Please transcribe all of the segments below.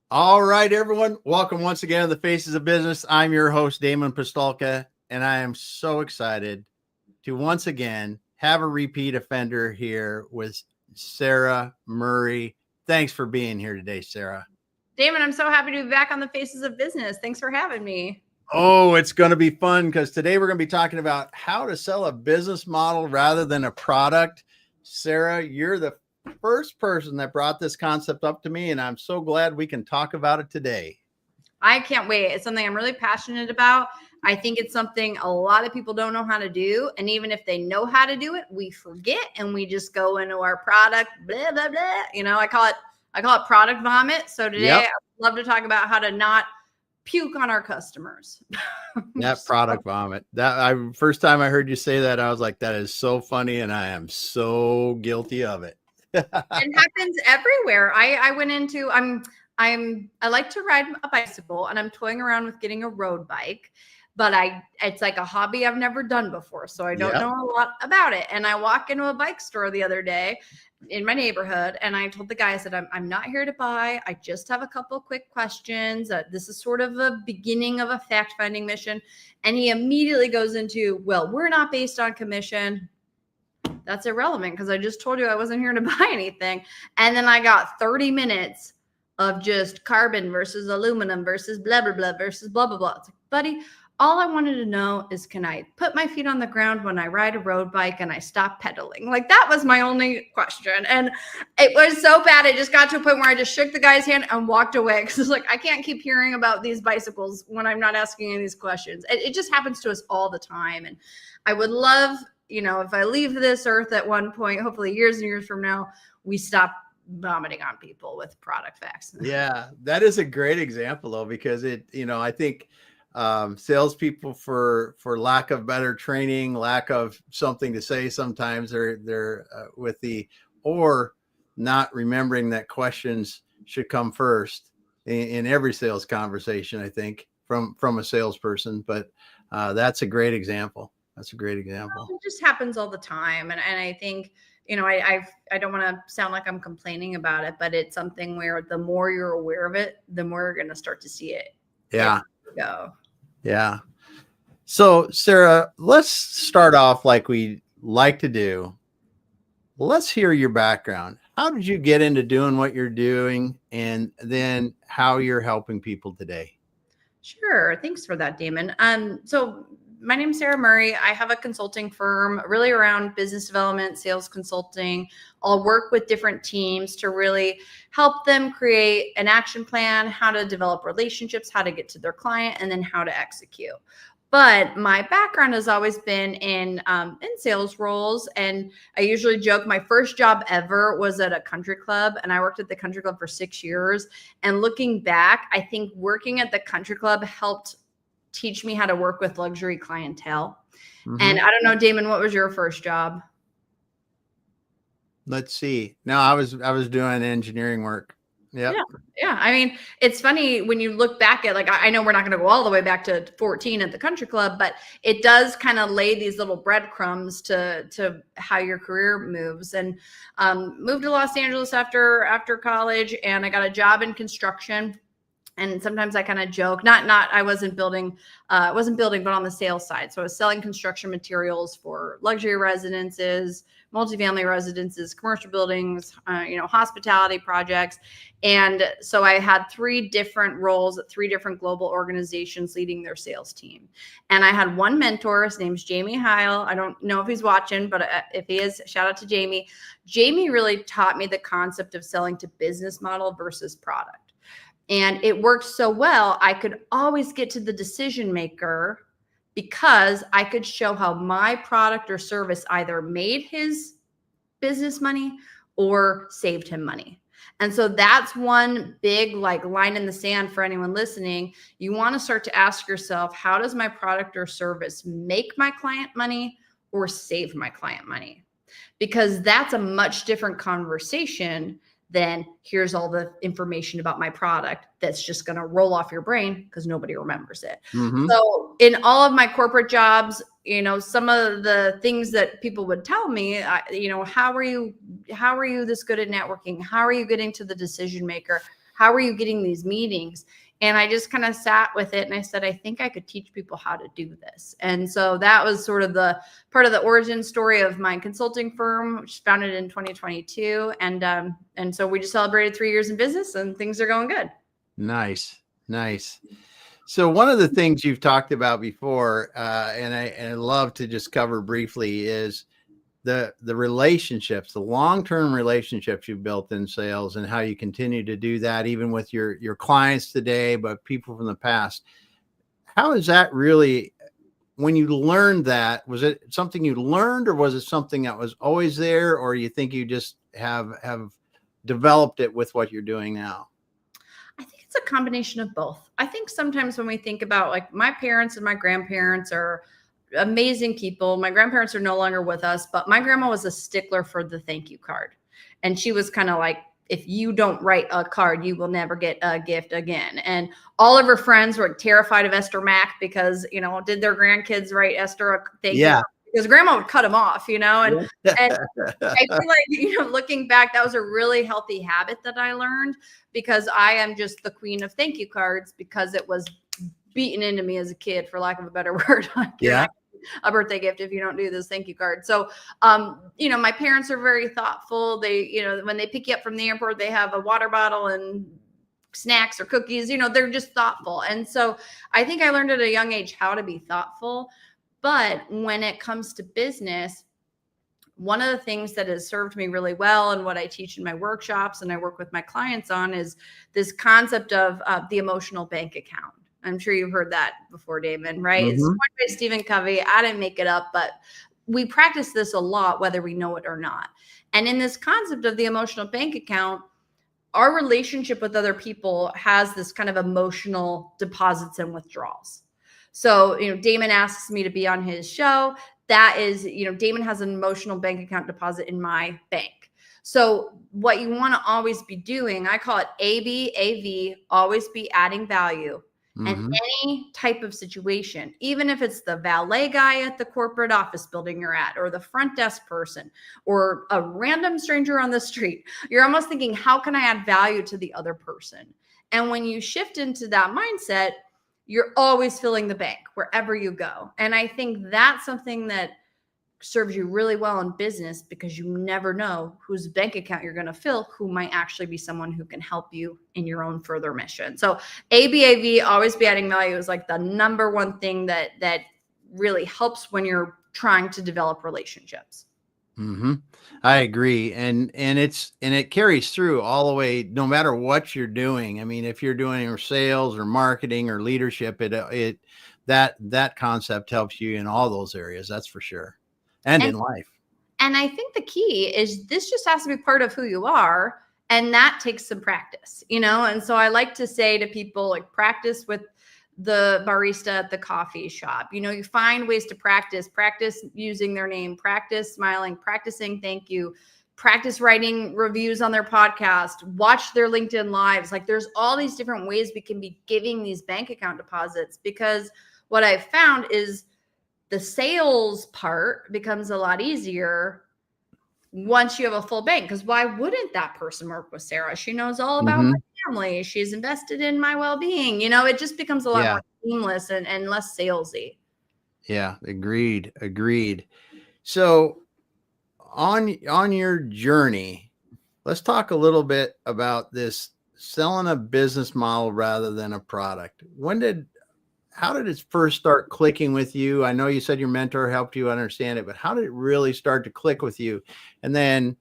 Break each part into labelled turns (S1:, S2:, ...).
S1: All right, everyone. Welcome once again to the Faces of Business. I'm your host, Damon Pistolka, and I am so excited to once again have a repeat offender here with Sara Murray. Thanks for being here today, Sara.
S2: Damon, I'm so happy to be back on the Faces of Business. Thanks for having me.
S1: Oh, it's going to be fun because today we're going to be talking about how to sell a business model rather than a product. Sara, you're the first person that brought this concept up to me, and I'm so glad we can talk about it today.
S2: I can't wait. It's something I'm really passionate about. I think it's something a lot of people don't know how to do. And even if they know how to do it, we forget and we just go into our product, blah, blah, blah. You know, I call it product vomit. So today I would love to talk about how to not puke on our customers.
S1: That product vomit. First time I heard you say that, I was like, that is so funny, and I am so guilty of it.
S2: It happens everywhere. I went into I like to ride a bicycle, and I'm toying around with getting a road bike, but it's like a hobby I've never done before, so I don't know a lot about it. And I walk into a bike store the other day in my neighborhood, and I told the guy, I said, I'm not here to buy. I just have a couple quick questions. This is sort of a beginning of a fact-finding mission. And he immediately goes into, well, we're not based on commission. That's irrelevant because I just told you I wasn't here to buy anything. And then I got 30 minutes of just carbon versus aluminum versus blah, blah, blah versus blah, blah, blah. It's like, buddy, all I wanted to know is, can I put my feet on the ground when I ride a road bike and I stop pedaling? Like, that was my only question. And it was so bad. It just got to a point where I just shook the guy's hand and walked away because it's like, I can't keep hearing about these bicycles when I'm not asking any of these questions. It just happens to us all the time. And I would love, if I leave this earth at one point, hopefully years and years from now, we stop vomiting on people with product facts.
S1: Yeah, that is a great example though, because I think salespeople for lack of better training, lack of something to say, sometimes they're or not remembering that questions should come first in every sales conversation, I think, from a salesperson. But that's a great example. That's a great example.
S2: It just happens all the time. And I think, I don't want to sound like I'm complaining about it, but it's something where the more you're aware of it, the more you're going to start to see it.
S1: Yeah.
S2: Go.
S1: Yeah. So, Sara, let's start off like we like to do. Let's hear your background. How did you get into doing what you're doing, and then how you're helping people today?
S2: Sure. Thanks for that, Damon. So my name is Sara Murray. I have a consulting firm really around business development, sales consulting. I'll work with different teams to really help them create an action plan, how to develop relationships, how to get to their client, and then how to execute. But my background has always been in sales roles. And I usually joke my first job ever was at a country club. And I worked at the country club for 6 years. And looking back, I think working at the country club helped teach me how to work with luxury clientele. Mm-hmm. And I don't know, Damon, what was your first job?
S1: Let's see. No, I was doing engineering work. Yep.
S2: Yeah. I mean, it's funny when you look back at, like, I know we're not going to go all the way back to 14 at the country club, but it does kind of lay these little breadcrumbs to how your career moves. And moved to Los Angeles after college, and I got a job in construction. And sometimes I kind of joke, I wasn't building, but on the sales side. So I was selling construction materials for luxury residences, multifamily residences, commercial buildings, hospitality projects. And so I had 3 different roles at 3 different global organizations leading their sales team. And I had one mentor. His name's Jamie Heil. I don't know if he's watching, but if he is, shout out to Jamie. Jamie really taught me the concept of selling to business model versus product. And it worked so well, I could always get to the decision maker because I could show how my product or service either made his business money or saved him money. And so that's one big line in the sand for anyone listening. You want to start to ask yourself, how does my product or service make my client money or save my client money? Because that's a much different conversation than here's all the information about my product that's just going to roll off your brain because nobody remembers it. Mm-hmm. So in all of my corporate jobs, some of the things that people would tell me, how are you this good at networking? How are you getting to the decision maker? How are you getting these meetings? And I just kind of sat with it and I said, I think I could teach people how to do this. And so that was sort of the part of the origin story of my consulting firm, which was founded in 2022. And so we just celebrated 3 years in business and things are going good.
S1: Nice. Nice. So one of the things you've talked about before, and I love to just cover briefly, is the relationships, the long-term relationships you've built in sales, and how you continue to do that even with your clients today, but people from the past. How is that really, when you learned that, was it something you learned, or was it something that was always there, or you think you just have developed it with what you're doing now?
S2: I think it's a combination of both. I think sometimes when we think about, like, my parents and my grandparents are amazing people. My grandparents are no longer with us, but my grandma was a stickler for the thank you card. And she was kind of like, if you don't write a card, you will never get a gift again. And all of her friends were terrified of Esther Mack because, did their grandkids write Esther a thank you? Because grandma would cut them off, and I feel like, looking back, that was a really healthy habit that I learned, because I am just the queen of thank you cards, because it was beaten into me as a kid, for lack of a better word. Like, a birthday gift if you don't do this thank you card. So, my parents are very thoughtful. They, when they pick you up from the airport, they have a water bottle and snacks or cookies, they're just thoughtful. And so I think I learned at a young age how to be thoughtful. But when it comes to business, one of the things that has served me really well, and what I teach in my workshops and I work with my clients on, is this concept of the emotional bank account. I'm sure you've heard that before, Damon, right? Mm-hmm. It's coined by Stephen Covey. I didn't make it up, but we practice this a lot, whether we know it or not. And in this concept of the emotional bank account, our relationship with other people has this kind of emotional deposits and withdrawals. So, Damon asks me to be on his show. That is, Damon has an emotional bank account deposit in my bank. So what you want to always be doing, I call it ABAV, always be adding value. Mm-hmm. And any type of situation, even if it's the valet guy at the corporate office building you're at, or the front desk person, or a random stranger on the street, you're almost thinking, how can I add value to the other person? And when you shift into that mindset, you're always filling the bank wherever you go. And I think that's something that serves you really well in business, because you never know whose bank account you're going to fill, who might actually be someone who can help you in your own further mission. So ABAV, always be adding value, is like the number one thing that really helps when you're trying to develop relationships.
S1: Mm-hmm. I agree. And it carries through all the way, no matter what you're doing. I mean, if you're doing sales or marketing or leadership, that concept helps you in all those areas. That's for sure. And in life.
S2: And I think the key is this just has to be part of who you are. And that takes some practice, And so I like to say to people, like, practice with the barista at the coffee shop. You find ways to practice using their name, practice smiling, practicing thank you, practice writing reviews on their podcast, watch their LinkedIn lives. Like, there's all these different ways we can be giving these bank account deposits, because what I've found is the sales part becomes a lot easier once you have a full bank. Because why wouldn't that person work with Sara? She knows all about my family. She's invested in my well-being. It just becomes a lot more seamless and less salesy.
S1: Yeah, agreed. So on your journey, let's talk a little bit about this selling a business model rather than a product. How did it first start clicking with you? I know you said your mentor helped you understand it, but how did it really start to click with you? And then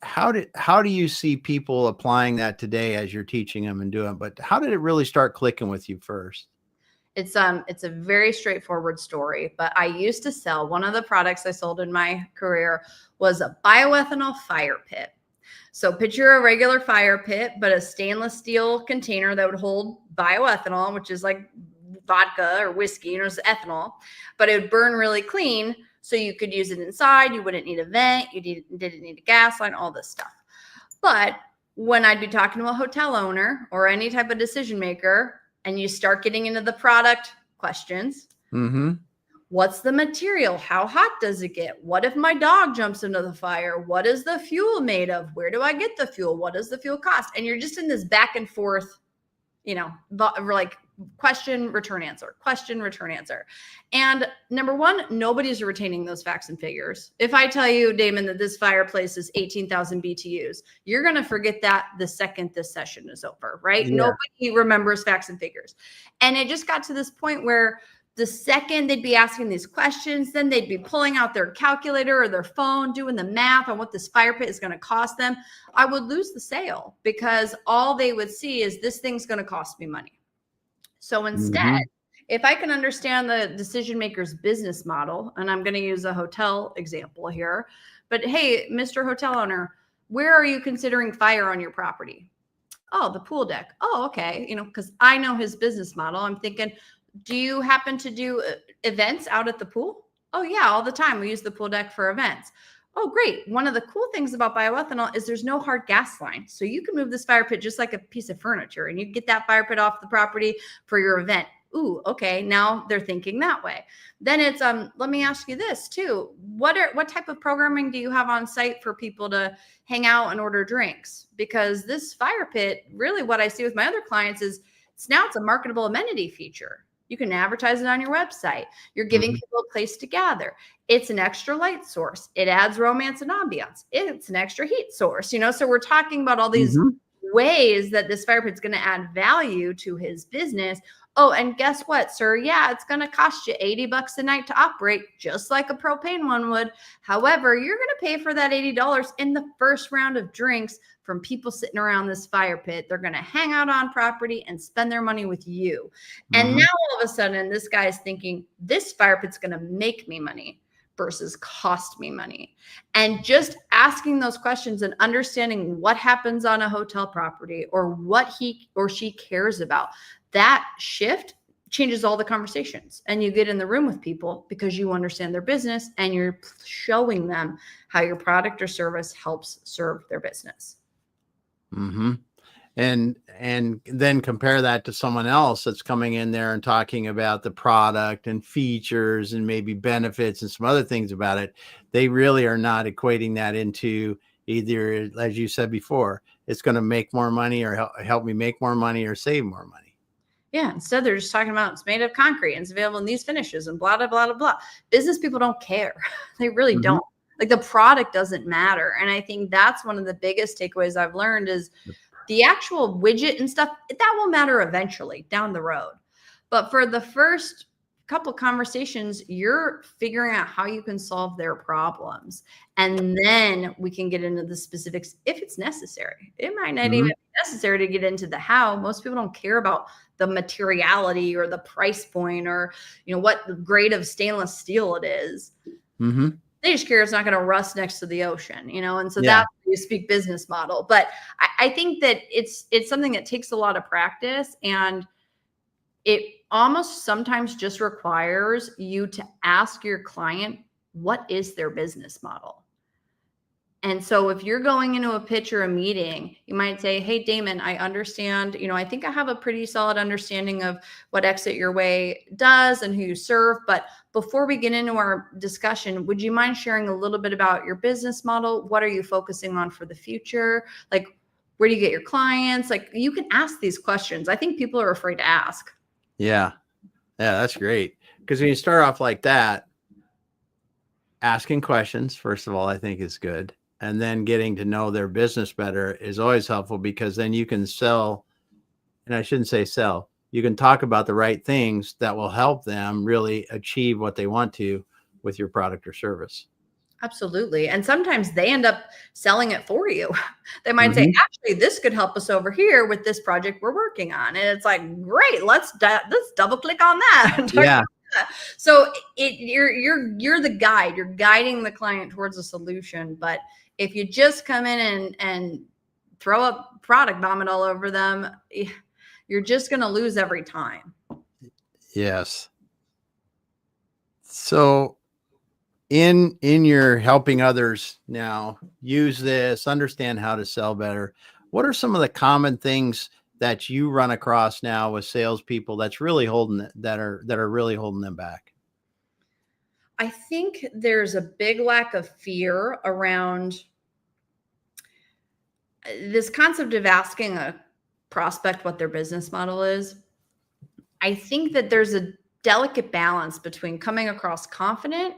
S1: how do you see people applying that today as you're teaching them and doing it? But how did it really start clicking with you first?
S2: It's a very straightforward story, but I used to sell, one of the products I sold in my career was a bioethanol fire pit. So picture a regular fire pit, but a stainless steel container that would hold bioethanol, which is like vodka or whiskey, it's ethanol, but it would burn really clean. So you could use it inside. You wouldn't need a vent. You didn't need a gas line, all this stuff. But when I'd be talking to a hotel owner or any type of decision maker, and you start getting into the product questions, What's the material? How hot does it get? What if my dog jumps into the fire? What is the fuel made of? Where do I get the fuel? What does the fuel cost? And you're just in this back and forth, like question, return answer, question, return answer. And number one, nobody's retaining those facts and figures. If I tell you, Damon, that this fireplace is 18,000 BTUs, you're going to forget that the second this session is over, right? Yeah. Nobody remembers facts and figures. And it just got to this point where the second they'd be asking these questions, then they'd be pulling out their calculator or their phone, doing the math on what this fire pit is going to cost them. I would lose the sale because all they would see is this thing's going to cost me money. So instead, if I can understand the decision maker's business model, and I'm going to use a hotel example here, but hey, Mr. Hotel owner, where are you considering fire on your property? Oh, the pool deck. Oh, okay. Because I know his business model. I'm thinking, do you happen to do events out at the pool? Oh yeah, all the time. We use the pool deck for events. Oh, great. One of the cool things about bioethanol is there's no hard gas line. So you can move this fire pit just like a piece of furniture and you get that fire pit off the property for your event. Ooh, okay. Now they're thinking that way. Then it's, let me ask you this too. What type of programming do you have on site for people to hang out and order drinks? Because this fire pit, really what I see with my other clients is it's a marketable amenity feature. You can advertise it on your website. You're giving people a place to gather. It's an extra light source. It adds romance and ambiance. It's an extra heat source, so we're talking about all these ways that this fire pit's going to add value to his business. Oh, and guess what, sir? Yeah, it's going to cost you $80 a night to operate, just like a propane one would. However, you're going to pay for that $80 in the first round of drinks from people sitting around this fire pit. They're going to hang out on property and spend their money with you. And now all of a sudden, this guy is thinking, this fire pit's going to make me money versus cost me money. And just asking those questions and understanding what happens on a hotel property or what he or she cares about, that shift changes all the conversations. And you get in the room with people because you understand their business and you're showing them how your product or service helps serve their business.
S1: And then compare that to someone else that's coming in there and talking about the product and features and maybe benefits and some other things about it. They really are not equating that into either, as you said before, it's going to make more money or help me make more money or save more money.
S2: Yeah. Instead, they're just talking about it's made of concrete and it's available in these finishes and blah, blah, blah, blah, blah. Business people don't care. They really don't. Like the product doesn't matter. And I think that's one of the biggest takeaways I've learned is the actual widget and stuff, that will matter eventually down the road. But for the first couple conversations, you're figuring out how you can solve their problems. And then we can get into the specifics if it's necessary. It might not even be necessary to get into the how. Most people don't care about the materiality or the price point or, what grade of stainless steel it is. They just care it's not going to rust next to the ocean, and so that's you speak business model. But I think that it's something that takes a lot of practice, and it almost sometimes just requires you to ask your client, what is their business model? And so if you're going into a pitch or a meeting, you might say, hey, Damon, I understand, I think I have a pretty solid understanding of what Exit Your Way does and who you serve. But before we get into our discussion, would you mind sharing a little bit about your business model? What are you focusing on for the future? Like, where do you get your clients? Like, you can ask these questions. I think people are afraid to ask.
S1: Yeah, that's great. Because when you start off like that, asking questions, first of all, I think is good. And then getting to know their business better is always helpful because then you can sell, and I shouldn't say sell, you can talk about the right things that will help them really achieve what they want to with your product or service.
S2: Absolutely. And sometimes they end up selling it for you. They might say, actually, this could help us over here with this project we're working on. And it's like, great, let's double click on that.
S1: Yeah.
S2: So you're the guide. You're guiding the client towards a solution. But if you just come in and throw a product vomit all over them, you're just going to lose every time.
S1: Yes. So in your helping others now use this, understand how to sell better, what are some of the common things that you run across now with salespeople that's really that are really holding them back?
S2: I think there's a big lack of fear around this concept of asking a prospect what their business model is. I think that there's a delicate balance between coming across confident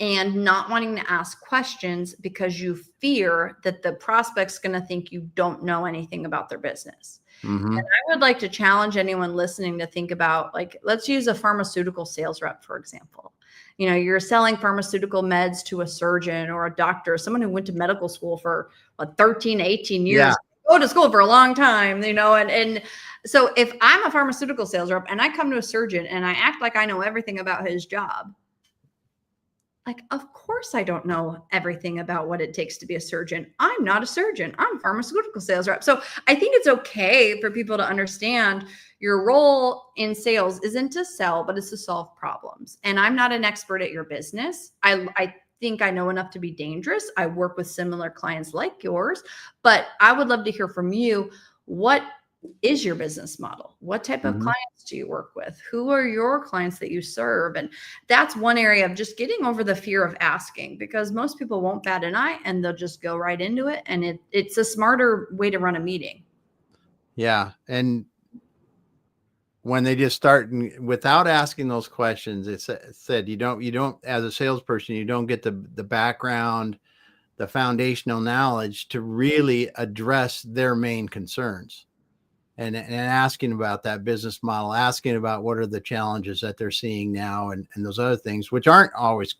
S2: and not wanting to ask questions because you fear that the prospect's going to think you don't know anything about their business.
S1: Mm-hmm.
S2: And I would like to challenge anyone listening to think about, like, let's use a pharmaceutical sales rep, for example. You know, you're selling pharmaceutical meds to a surgeon or a doctor, someone who went to medical school for 13, 18 years,
S1: Yeah.
S2: go to school for a long time, you know, and so if I'm a pharmaceutical sales rep and I come to a surgeon and I act like I know everything about his job, like, of course I don't know everything about what it takes to be a surgeon. I'm not a surgeon. I'm a pharmaceutical sales rep. So I think it's okay for people to understand your role in sales isn't to sell, but it's to solve problems. And I'm not an expert at your business. I think I know enough to be dangerous. I work with similar clients like yours, but I would love to hear from you. What is your business model? What type of
S1: Mm-hmm.
S2: clients do you work with? Who are your clients that you serve? And that's one area of just getting over the fear of asking, because most people won't bat an eye and they'll just go right into it. And it's a smarter way to run a meeting.
S1: Yeah. And when they just start without asking those questions, it's said, you don't, as a salesperson, you don't get the background, the foundational knowledge to really address their main concerns. And asking about that business model, asking about what are the challenges that they're seeing now, and those other things, which aren't always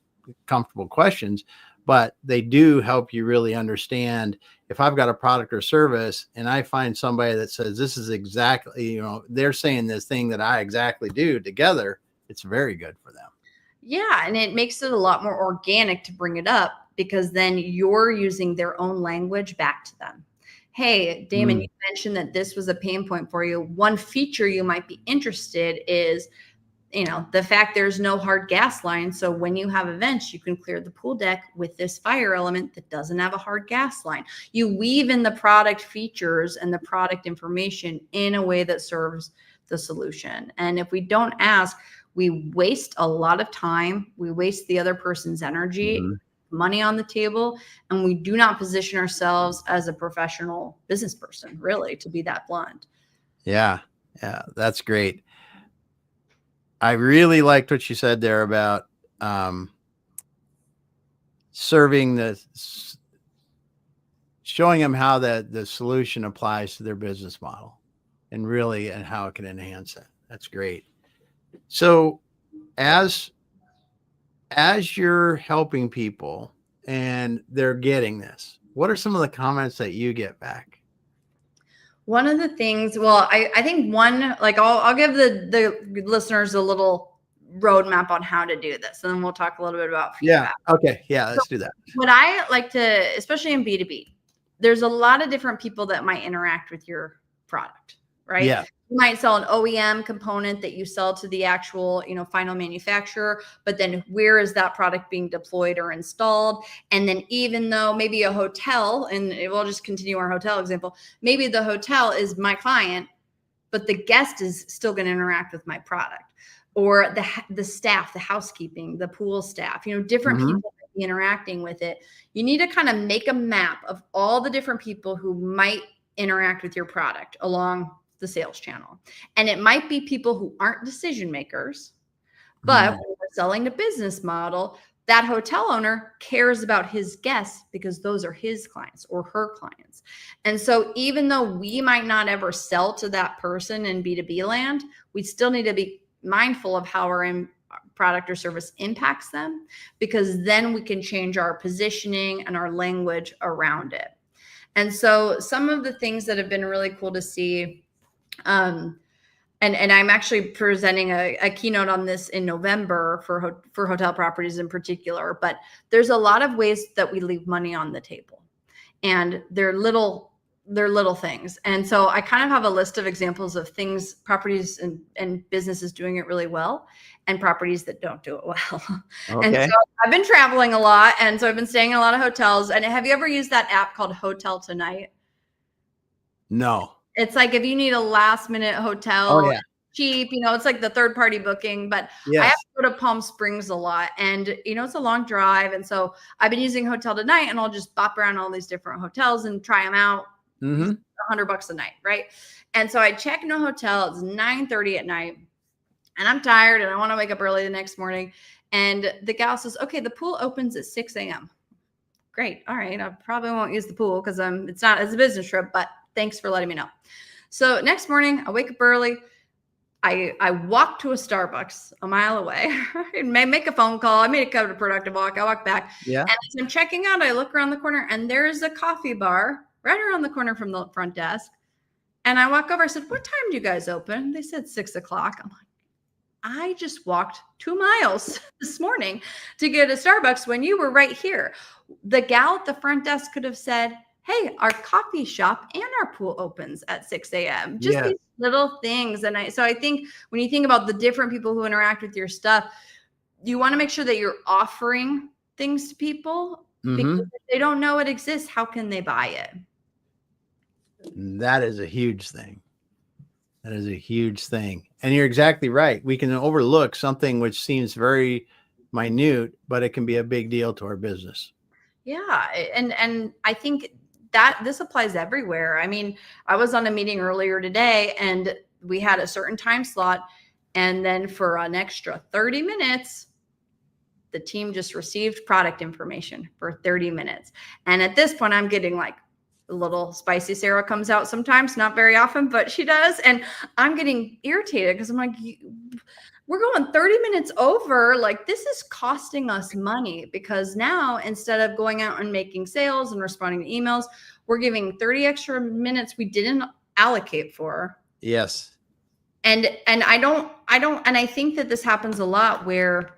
S1: comfortable questions, but they do help you really understand. If I've got a product or service and I find somebody that says this is exactly, they're saying this thing that I exactly do together, it's very good for them.
S2: Yeah. And it makes it a lot more organic to bring it up, because then you're using their own language back to them. Hey, Damon, you mentioned that this was a pain point for you. One feature you might be interested is, the fact there's no hard gas line. So when you have events, you can clear the pool deck with this fire element that doesn't have a hard gas line. You weave in the product features and the product information in a way that serves the solution. And if we don't ask, we waste a lot of time. We waste the other person's energy.
S1: Mm-hmm.
S2: Money on the table, and we do not position ourselves as a professional business person, really, to be that blunt.
S1: Yeah, that's great. I really liked what you said there about showing them how the solution applies to their business model, and how it can enhance it. That's great. So as you're helping people and they're getting this, what are some of the comments that you get back?
S2: One of the things, well, I think one, like I'll give the listeners a little roadmap on how to do this, and then we'll talk a little bit about feedback.
S1: Yeah. Okay. Yeah. Let's do that. What
S2: I like to, especially in B2B, there's a lot of different people that might interact with your product, right?
S1: Yeah.
S2: You might sell an OEM component that you sell to the actual, final manufacturer, but then where is that product being deployed or installed? And then even though maybe a hotel, and we'll just continue our hotel example, maybe the hotel is my client, but the guest is still going to interact with my product, or the staff, the housekeeping, the pool staff, different
S1: Mm-hmm.
S2: people might be interacting with it. You need to kind of make a map of all the different people who might interact with your product along the sales channel. And it might be people who aren't decision makers, but when we're selling the business model, that hotel owner cares about his guests because those are his clients or her clients. And so even though we might not ever sell to that person in B2B land, we still need to be mindful of how our product or service impacts them, because then we can change our positioning and our language around it. And so some of the things that have been really cool to see, and I'm actually presenting a keynote on this in November for hotel properties in particular, but there's a lot of ways that we leave money on the table, and they're little things. And so I kind of have a list of examples of things, properties and businesses doing it really well, and properties that don't do it well.
S1: Okay.
S2: And so I've been traveling a lot, and so I've been staying in a lot of hotels. And have you ever used that app called Hotel Tonight?
S1: No.
S2: It's like if you need a last minute hotel.
S1: Oh, yeah.
S2: cheap. It's like the third party booking, but I have
S1: Yes.
S2: to go to Palm Springs a lot, and it's a long drive. And so I've been using Hotel Tonight, and I'll just bop around all these different hotels and try them out.
S1: Mm-hmm.
S2: $100 a night. Right. And so I check in a hotel. It's 9:30 at night, and I'm tired and I want to wake up early the next morning. And the gal says, okay, the pool opens at 6 a.m. Great. All right. I probably won't use the pool because it's a business trip, but thanks for letting me know. So next morning I wake up early. I walk to a Starbucks a mile away and make a phone call. I made a counterproductive walk. I walk back.
S1: Yeah.
S2: And as I'm checking out, I look around the corner and there's a coffee bar right around the corner from the front desk. And I walk over. I said, what time do you guys open? They said 6 o'clock. I'm like, I just walked 2 miles this morning to get a Starbucks when you were right here. The gal at the front desk could have said, hey, our coffee shop and our pool opens at 6 a.m. Just these little things. And so I think when you think about the different people who interact with your stuff, you want to make sure that you're offering things to people, because if they don't know it exists, how can they buy it?
S1: That is a huge thing. That is a huge thing. And you're exactly right. We can overlook something which seems very minute, but it can be a big deal to our business.
S2: Yeah. And I think that this applies everywhere. I mean, I was on a meeting earlier today and we had a certain time slot. And then for an extra 30 minutes, the team just received product information for 30 minutes. And at this point, I'm getting like, a little spicy Sarah comes out sometimes, not very often, but she does. And I'm getting irritated because I'm like, we're going 30 minutes over. Like, this is costing us money, because now instead of going out and making sales and responding to emails, we're giving 30 extra minutes we didn't allocate for.
S1: Yes.
S2: And I think that this happens a lot where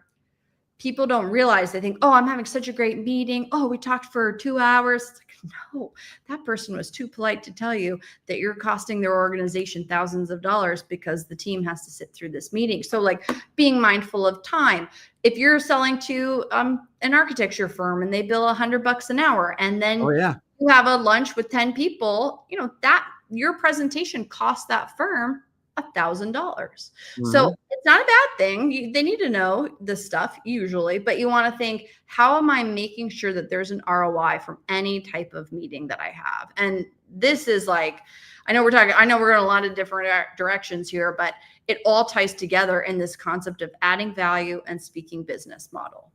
S2: people don't realize, they think, oh, I'm having such a great meeting. Oh, we talked for 2 hours. It's like, no, that person was too polite to tell you that you're costing their organization thousands of dollars because the team has to sit through this meeting. So like being mindful of time. If you're selling to an architecture firm and they bill $100 an hour, and then you have a lunch with 10 people, that your presentation costs that firm $1,000. So it's not a bad thing. They need to know this stuff usually, but you want to think, how am I making sure that there's an ROI from any type of meeting that I have? And this is like, I know we're going a lot of different directions here, but it all ties together in this concept of adding value and speaking business model.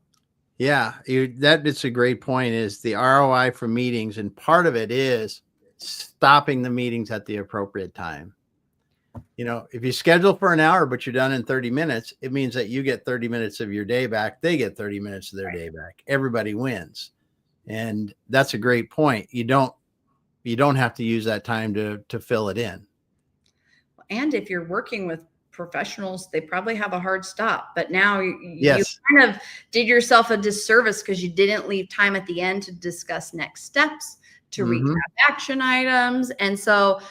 S2: Yeah,
S1: it's a great point, is the ROI for meetings. And part of it is stopping the meetings at the appropriate time. If you schedule for an hour, but you're done in 30 minutes, it means that you get 30 minutes of your day back. They get 30 minutes of their day back. Everybody wins. And that's a great point. You don't have to use that time to fill it in.
S2: And if you're working with professionals, they probably have a hard stop, but now you kind of did yourself a disservice because you didn't leave time at the end to discuss next steps, to recap action items. And so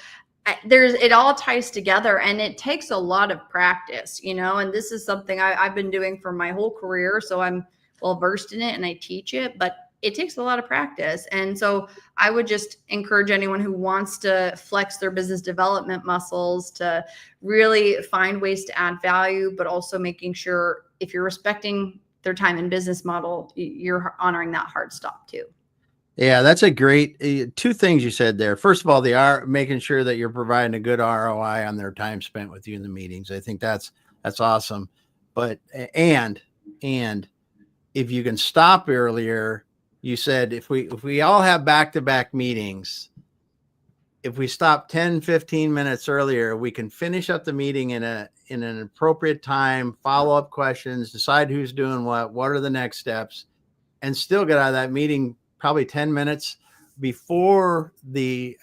S2: it all ties together, and it takes a lot of practice, and this is something I've been doing for my whole career. So I'm well versed in it and I teach it, but it takes a lot of practice. And so I would just encourage anyone who wants to flex their business development muscles to really find ways to add value, but also making sure if you're respecting their time and business model, you're honoring that hard stop too.
S1: Yeah, that's a great 2 things you said there. First of all, making sure that you're providing a good ROI on their time spent with you in the meetings. I think that's awesome. But and if you can stop earlier, you said if we all have back-to-back meetings, if we stop 10, 15 minutes earlier, we can finish up the meeting in an appropriate time, follow up questions, decide who's doing what are the next steps, and still get out of that meeting probably 10 minutes before the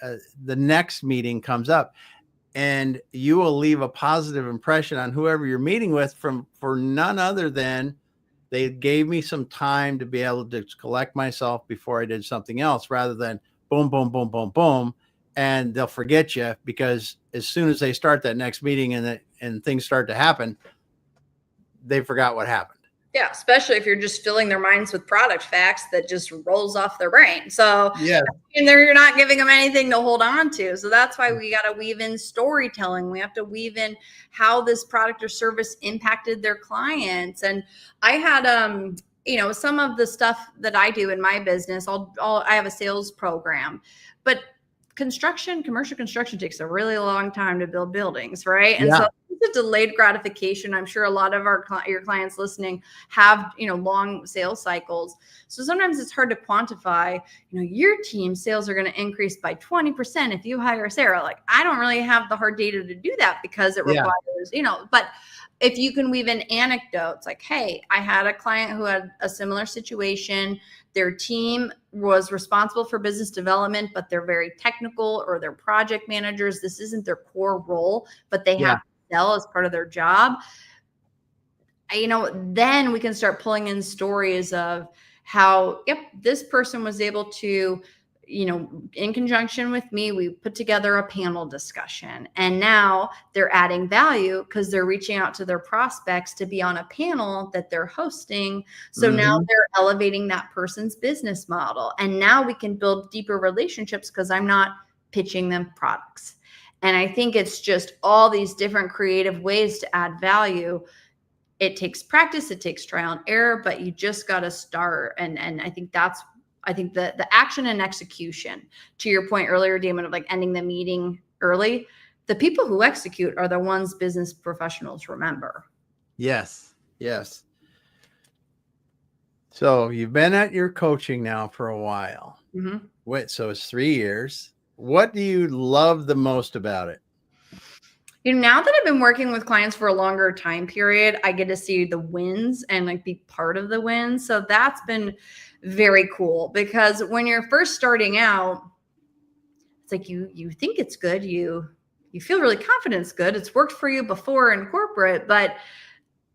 S1: next meeting comes up. And you will leave a positive impression on whoever you're meeting with for none other than they gave me some time to be able to collect myself before I did something else, rather than boom, boom, boom, boom, boom. And they'll forget you, because as soon as they start that next meeting and things start to happen, they forgot what happened.
S2: Yeah, especially if you're just filling their minds with product facts that just rolls off their brain. So,
S1: Yeah.
S2: and you're not giving them anything to hold on to. So that's why we got to weave in storytelling. We have to weave in how this product or service impacted their clients. And I had, some of the stuff that I do in my business, I have a sales program, but commercial construction takes a really long time to build buildings, right? And
S1: Yeah.
S2: so it's a delayed gratification. I'm sure a lot of your clients listening have, long sales cycles. So sometimes it's hard to quantify, your team sales are going to increase by 20% if you hire Sarah. Like, I don't really have the hard data to do that because it
S1: Yeah.
S2: requires, but if you can weave in anecdotes like, hey, I had a client who had a similar situation. Their team was responsible for business development, but they're very technical, or they're project managers. This isn't their core role, but they have to sell as part of their job. Then we can start pulling in stories of how, this person was able to, in conjunction with me, we put together a panel discussion, and now they're adding value because they're reaching out to their prospects to be on a panel that they're hosting. So now they're elevating that person's business model. And now we can build deeper relationships because I'm not pitching them products. And I think it's just all these different creative ways to add value. It takes practice, it takes trial and error, but you just got to start. And I think the action and execution, to your point earlier, Damon, of like ending the meeting early, the people who execute are the ones business professionals remember.
S1: Yes. Yes. So you've been at your coaching now for a while.
S2: Mm-hmm.
S1: So it's 3 years. What do you love the most about it?
S2: Now that I've been working with clients for a longer time period, I get to see the wins and like be part of the wins. So that's been very cool, because when you're first starting out, it's like you think it's good. You feel really confident it's good. It's worked for you before in corporate, but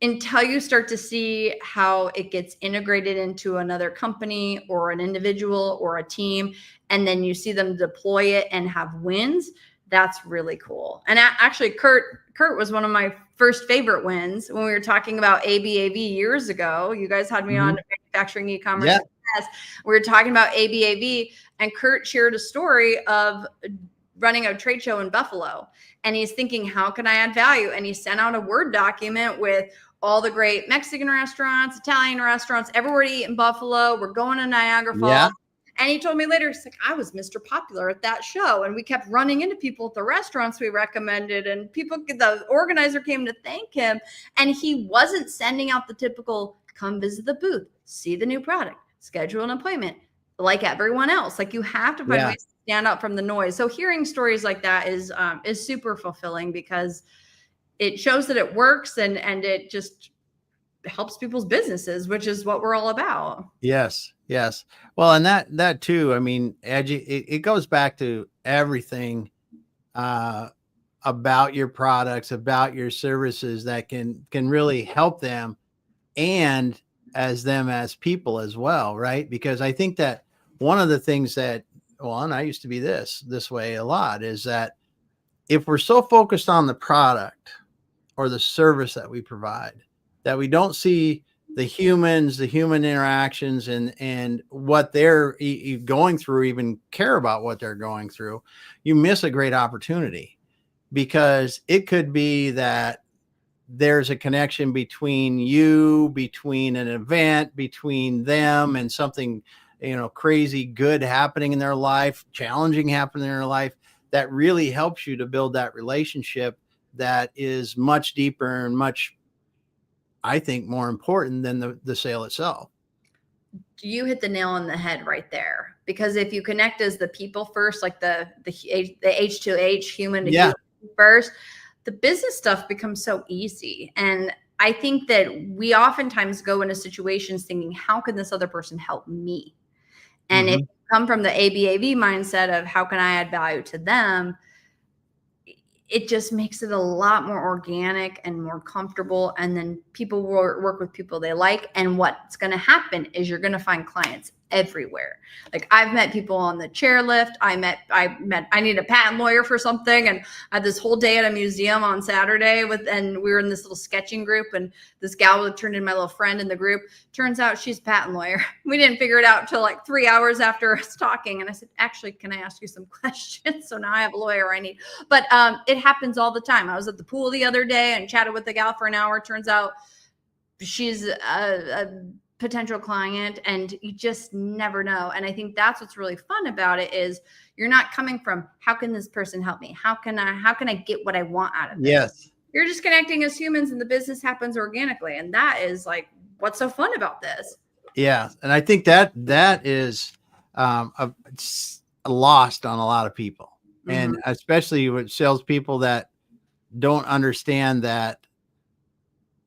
S2: until you start to see how it gets integrated into another company or an individual or a team, and then you see them deploy it and have wins, that's really cool. And actually, Kurt was one of my first favorite wins when we were talking about ABAV years ago. You guys had me on Manufacturing E-commerce.
S1: Yeah.
S2: We were talking about ABAV, and Kurt shared a story of running a trade show in Buffalo. And he's thinking, how can I add value? And he sent out a Word document with all the great Mexican restaurants, Italian restaurants, everywhere to eat in Buffalo. We're going to Niagara Falls. Yeah. And he told me later, he's like, I was Mr. Popular at that show. And we kept running into people at the restaurants we recommended. And the organizer came to thank him. And he wasn't sending out the typical, come visit the booth, see the new product, schedule an appointment, like everyone else. Like, you have to find ways to stand out from the noise. So hearing stories like that is super fulfilling, because it shows that it works, and it just helps people's businesses, which is what we're all about.
S1: Yes. Yes. Well, and that too, I mean, it goes back to everything about your products, about your services that can really help them and as people as well. Right. Because I think that one of the things that, and I used to be this way a lot, is that if we're so focused on the product or the service that we provide, that we don't see the human interactions and what they're going through, even care about what they're going through, you miss a great opportunity. Because it could be that there's a connection between an event, between them and something, crazy good happening in their life, challenging happening in their life, that really helps you to build that relationship that is much deeper and much, I think, more important than the sale itself.
S2: You hit the nail on the head right there, because if you connect as the people first, like the H2H, human to human first, the business stuff becomes so easy. And I think that we oftentimes go into situations thinking, how can this other person help me? And if you come from the ABAV mindset of how can I add value to them, it just makes it a lot more organic and more comfortable. And then people will work with people they like. And what's going to happen is you're going to find clients everywhere. Like I've met people on the chairlift. I need a patent lawyer for something. And I had this whole day at a museum on Saturday and we were in this little sketching group, and this gal turned into my little friend in the group. Turns out she's a patent lawyer. We didn't figure it out till like 3 hours after us talking. And I said, actually, can I ask you some questions? So now I have a lawyer I need, but it happens all the time. I was at the pool the other day and chatted with the gal for an hour. Turns out she's a potential client, and you just never know. And I think that's what's really fun about it is you're not coming from, how can this person help me? How can I get what I want out of this?
S1: Yes.
S2: You're just connecting as humans, and the business happens organically. And that is like, what's so fun about this?
S1: Yeah. And I think that is lost on a lot of people, and especially with salespeople that don't understand that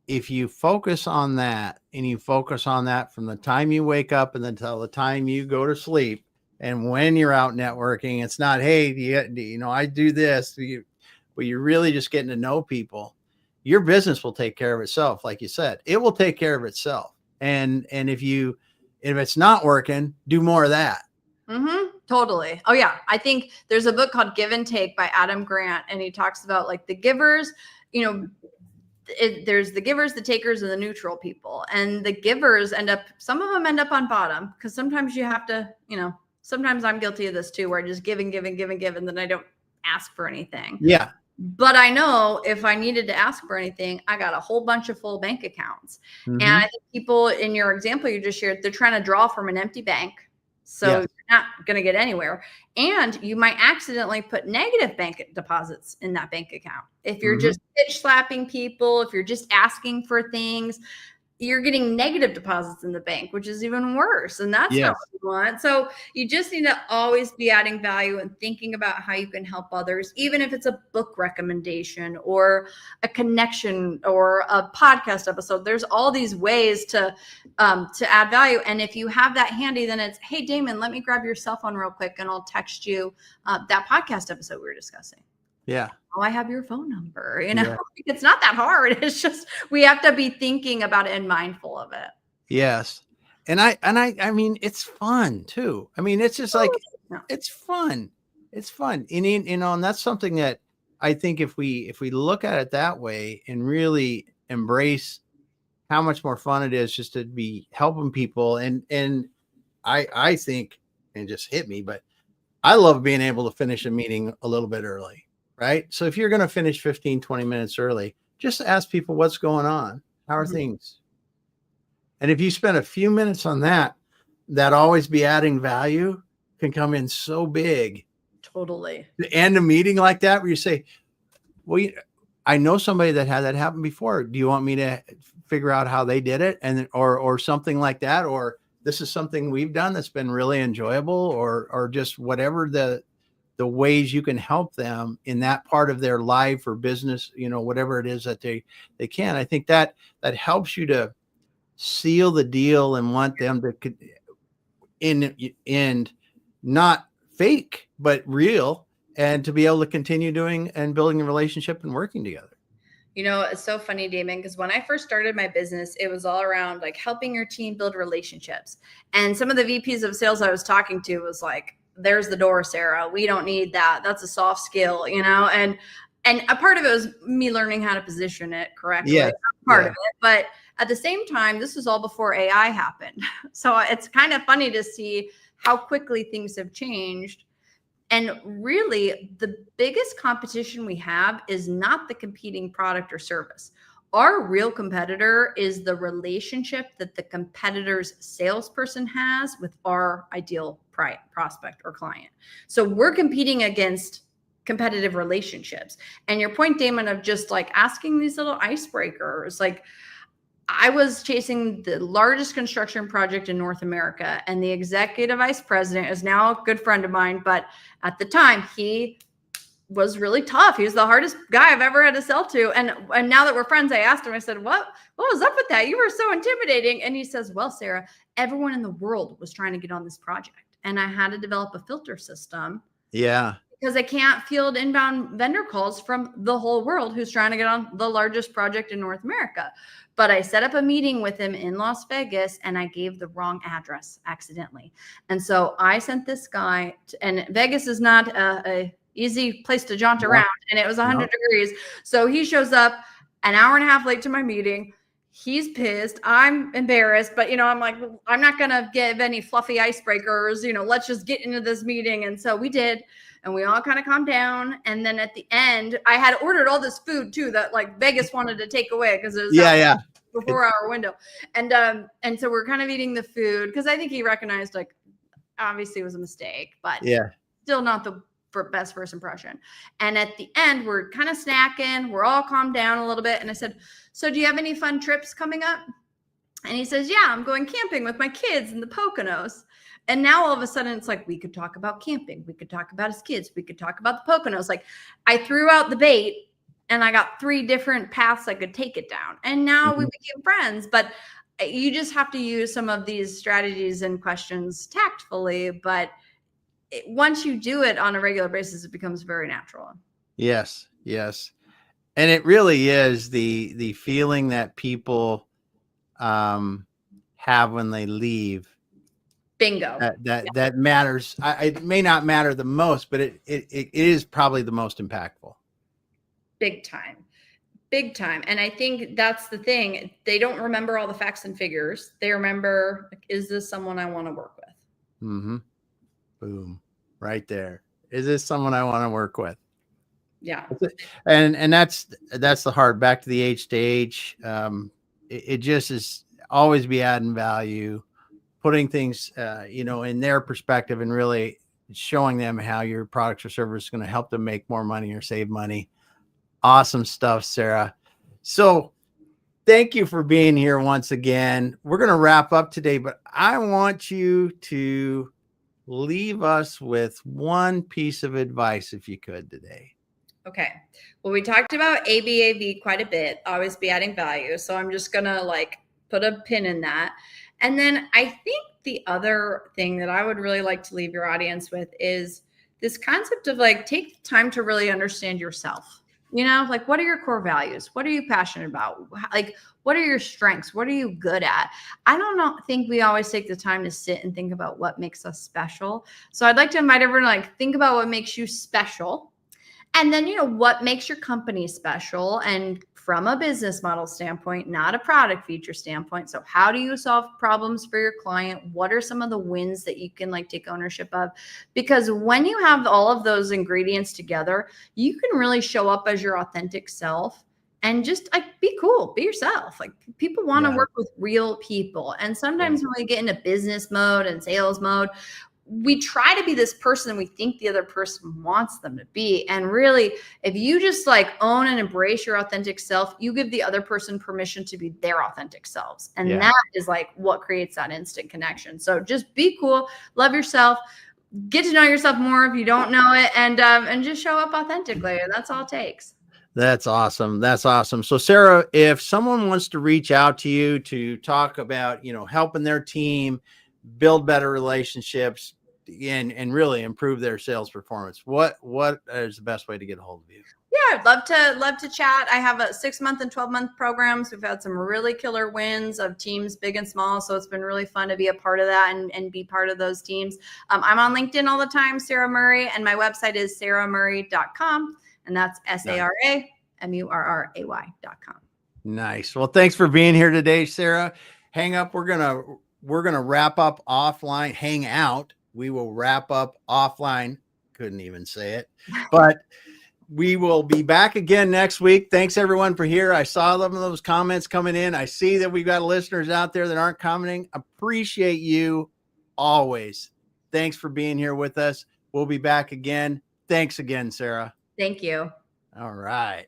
S1: if you focus on that, and you focus on that from the time you wake up and until the time you go to sleep, and when you're out networking, it's not, hey, I do this, but you're really just getting to know people. Your business will take care of itself. Like you said, it will take care of itself. And if it's not working, do more of that.
S2: Totally. Oh yeah. I think there's a book called Give and Take by Adam Grant, and he talks about like the givers, there's the givers, the takers, and the neutral people. And the givers some of them end up on bottom, because sometimes you have to, sometimes I'm guilty of this too, where I just give, and then I don't ask for anything.
S1: Yeah.
S2: But I know if I needed to ask for anything, I got a whole bunch of full bank accounts. And I think people, in your example you just shared, they're trying to draw from an empty bank. So you're not going to get anywhere. And you might accidentally put negative bank deposits in that bank account. If you're just pitch slapping people, if you're just asking for things, you're getting negative deposits in the bank, which is even worse. And that's not what you want. So you just need to always be adding value and thinking about how you can help others, even if it's a book recommendation or a connection or a podcast episode. There's all these ways to add value. And if you have that handy, then it's, hey, Damon, let me grab your cell phone real quick and I'll text you that podcast episode we were discussing. Yeah. Oh, I have your phone number. It's not that hard. It's just, we have to be thinking about it and mindful of it.
S1: Yes. And I mean, it's fun too. I mean, it's just like, it's fun. It's fun. And that's something that I think if we look at it that way and really embrace how much more fun it is just to be helping people. And I think, and just hit me, but I love being able to finish a meeting a little bit early. Right. So if you're going to finish 15, 20 minutes early, just ask people what's going on. How are things? And if you spend a few minutes on that always be adding value can come in so big.
S2: Totally.
S1: To end a meeting like that, where you say, well, I know somebody that had that happen before. Do you want me to figure out how they did it? And, or something like that, or this is something we've done that's been really enjoyable, or just whatever the ways you can help them in that part of their life or business, whatever it is that they can. I think that helps you to seal the deal and want them to and not fake, but real, and to be able to continue doing and building a relationship and working together.
S2: It's so funny, Damon, because when I first started my business, it was all around like helping your team build relationships. And some of the VPs of sales I was talking to was like, there's the door, Sarah. We don't need that. That's a soft skill, and a part of it was me learning how to position it correctly.
S1: Yeah.
S2: Part of it. But at the same time, this was all before AI happened. So it's kind of funny to see how quickly things have changed. And really, the biggest competition we have is not the competing product or service. Our real competitor is the relationship that the competitor's salesperson has with our ideal prospect or client. So we're competing against competitive relationships. And your point, Damon, of just like asking these little icebreakers, like I was chasing the largest construction project in North America, and the executive vice president is now a good friend of mine. But at the time, he was really tough. He was the hardest guy I've ever had to sell to. And now that we're friends, I asked him, I said, what was up with that? You were so intimidating. And he says, well, Sarah, everyone in the world was trying to get on this project, and I had to develop a filter system.
S1: Yeah.
S2: because I can't field inbound vendor calls from the whole world who's trying to get on the largest project in North America. But I set up a meeting with him in Las Vegas and I gave the wrong address accidentally. And so I sent this guy and Vegas is not a easy place to jaunt around. And it was 100 degrees. So he shows up an hour and a half late to my meeting. He's pissed. I'm embarrassed, but I'm like, I'm not going to give any fluffy icebreakers, let's just get into this meeting. And so we did, and we all kind of calmed down. And then at the end, I had ordered all this food too, that like Vegas wanted to take away because it was a 4-hour window. And so we're kind of eating the food because I think he recognized like, obviously it was a mistake, but still not the best first impression. And at the end, we're kind of snacking. We're all calmed down a little bit. And I said, so do you have any fun trips coming up? And he says, yeah, I'm going camping with my kids in the Poconos. And now all of a sudden it's like, we could talk about camping. We could talk about his kids. We could talk about the Poconos. Like I threw out the bait and I got 3 different paths I could take it down. And now we became friends, but you just have to use some of these strategies and questions tactfully. But once you do it on a regular basis, it becomes very natural.
S1: Yes. And it really is the feeling that people have when they leave.
S2: Bingo.
S1: That matters. It may not matter the most, but it is probably the most impactful.
S2: Big time. And I think that's the thing. They don't remember all the facts and figures. They remember, like, is this someone I want to work with?
S1: Mm-hmm. Boom. Right there. Is this someone I want to work with?
S2: Yeah.
S1: And that's the hard, back to the age to age. It just is always be adding value, putting things, in their perspective and really showing them how your products or service is going to help them make more money or save money. Awesome stuff, Sara. So thank you for being here once again. We're going to wrap up today, but I want you to leave us with one piece of advice, if you could, today.
S2: Okay. Well, we talked about ABAV quite a bit, always be adding value. So I'm just going to put a pin in that. And then I think the other thing that I would really like to leave your audience with is this concept of take the time to really understand yourself. What are your core values? What are you passionate about? What are your strengths? What are you good at? I don't think we always take the time to sit and think about what makes us special. So I'd like to invite everyone to think about what makes you special. And then, what makes your company special, and from a business model standpoint, not a product feature standpoint. So how do you solve problems for your client? What are some of the wins that you can take ownership of? Because when you have all of those ingredients together, you can really show up as your authentic self and just be cool, be yourself. People want to work with real people. And sometimes when we get into business mode and sales mode, we try to be this person we think the other person wants them to be. And really, if you just own and embrace your authentic self, you give the other person permission to be their authentic selves. And that is what creates that instant connection. So just be cool, love yourself, get to know yourself more if you don't know it, and just show up authentically. And that's all it takes.
S1: That's awesome. So Sara, if someone wants to reach out to you to talk about, helping their team build better relationships and really improve their sales performance, what is the best way to get a hold of you?
S2: Yeah, I'd love to chat. I have a 6-month and 12-month programs. We've had some really killer wins of teams big and small. So it's been really fun to be a part of that and be part of those teams. I'm on LinkedIn all the time, Sara Murray, and my website is saramurray.com. And that's SARAMURRAY.com.
S1: Nice. Well, thanks for being here today, Sara. Hang up. We're gonna wrap up offline. Hang out. We will wrap up offline. Couldn't even say it, but we will be back again next week. Thanks everyone for here. I saw some of those comments coming in. I see that we've got listeners out there that aren't commenting. Appreciate you always. Thanks for being here with us. We'll be back again. Thanks again, Sara.
S2: Thank you.
S1: All right.